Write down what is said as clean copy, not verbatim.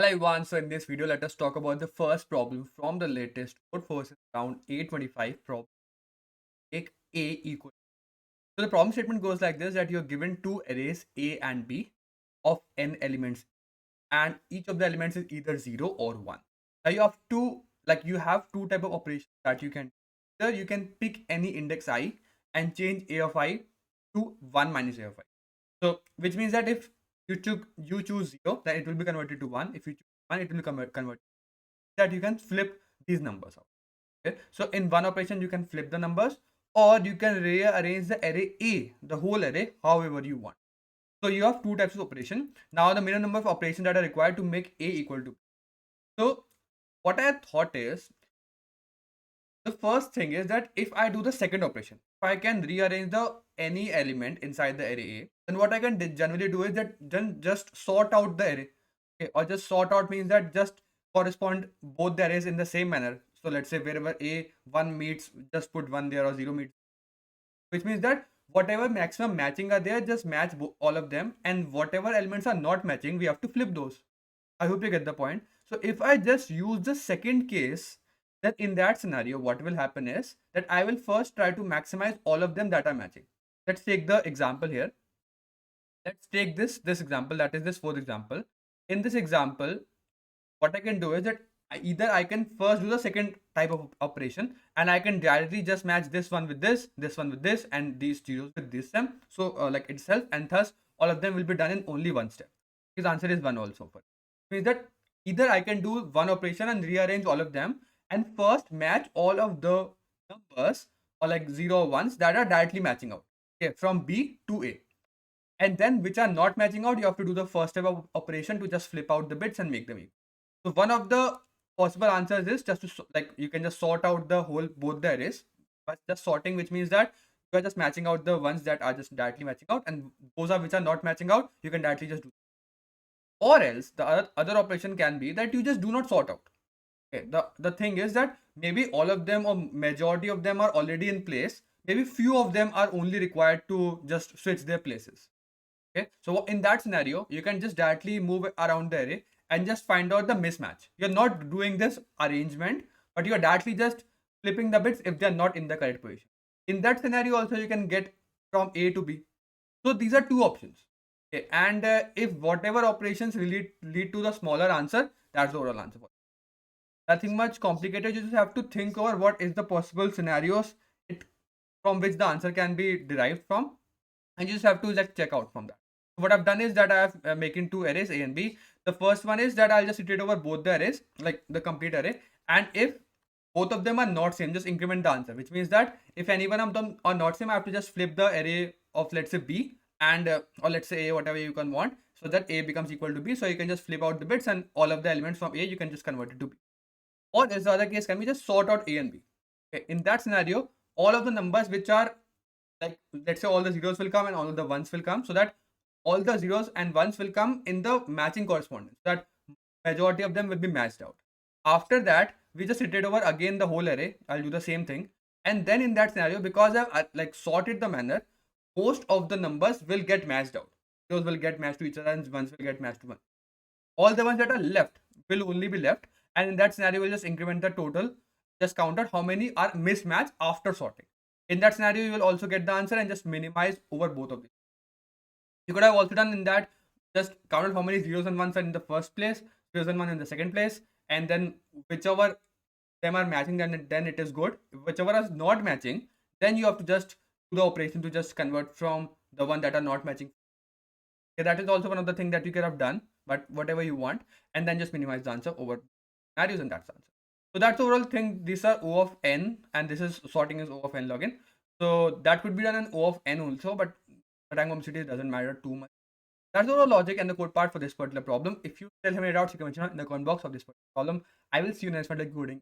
Hello everyone, so in this video let us talk about the first problem from the latest Codeforces round 825 problem. Make A equal. So the problem statement goes like this, that you're given two arrays A and B of n elements, and each of the elements is either 0 or 1. Now you have two type of operations that you can do. Either you can pick any index I and change A of I to 1 minus A of I. So which means that if you choose 0, then it will be converted to 1. If you choose 1, it will be converted that you can flip these numbers out. Okay, so in one operation you can flip the numbers, or you can rearrange the array A, the whole array, however you want. So you have two types of operation. Now the minimum number of operations that are required to make A equal to B. So what I thought is, the first thing is that if I do the second operation, if I can rearrange the any element inside the array A, then what I can generally do is that then just sort out the array. Okay, or just sort out means that just correspond both the arrays in the same manner. So let's say wherever A1 meets, just put 1 there, or 0 meets, which means that whatever maximum matching are there, just match all of them, and whatever elements are not matching, we have to flip those. I hope you get the point. So if I just use the second case, then in that scenario, what will happen is that I will first try to maximize all of them that are matching. Let's take the example here. Let's take this example, that is this fourth example. In this example, what I can do is that either I can first do the second type of operation, and I can directly just match this one with this one with this, and these zeros with this sum. So like itself, and thus all of them will be done in only one step. His answer is one also. For means that either I can do one operation and rearrange all of them, and first match all of the numbers, or like 0 or 1s that are directly matching out, okay, from B to A, and then which are not matching out, you have to do the first step of operation to just flip out the bits and make them equal. So one of the possible answers is just to like you can just sort out the whole both the arrays, but just sorting, which means that you are just matching out the ones that are just directly matching out, and those are which are not matching out, you can directly just do. Or else the other operation can be that you just do not sort out. Okay, the thing is that maybe all of them or majority of them are already in place. Maybe few of them are only required to just switch their places. Okay, so in that scenario, you can just directly move around the array and just find out the mismatch. You're not doing this arrangement, but you're directly just flipping the bits if they're not in the correct position. In that scenario, also you can get from A to B. So these are two options. Okay, and if whatever operations lead to the smaller answer, that's the overall answer. Nothing much complicated. You just have to think over what is the possible scenarios from which the answer can be derived from, and you just have to like check out from that. What I've done is that I have making two arrays A and B. The first one is that I'll just iterate over both the arrays, like the complete array, and if both of them are not same, just increment the answer, which means that if any one of them are not same, I have to just flip the array of, let's say, B, and or let's say A, whatever you can want, so that A becomes equal to B. So you can just flip out the bits, and all of the elements from A you can just convert it to B. Or as the other case can be just sort out A and B. Okay, in that scenario, all of the numbers which are like, let's say, all the zeros will come and all of the ones will come, so that all the zeros and ones will come in the matching correspondence, that majority of them will be matched out. After that, we just iterate over again the whole array. I'll do the same thing, and then in that scenario, because I've like sorted the manner, most of the numbers will get matched out. Those will get matched to each other, and ones will get matched to one. All the ones that are left will only be left, and in that scenario, we'll just increment the total, just count out how many are mismatched after sorting. In that scenario, you will also get the answer and just minimize over both of these. You could have also done in that, just counted how many zeros and ones are in the first place, zeros and one in the second place, and then whichever them are matching, then it is good. Whichever is not matching, then you have to just do the operation to just convert from the one that are not matching. Okay, that is also one of the things that you could have done, but whatever you want, and then just minimize the answer over scenarios, and that's the answer. So that's the overall thing. These are O of n, and this is sorting is O of n log n. So that could be done in O of n also, but the rank complexity doesn't matter too much. That's the overall logic and the code part for this particular problem. If you still have any doubts, you can mention it in the comment box of this particular problem. I will see you next time, like coding.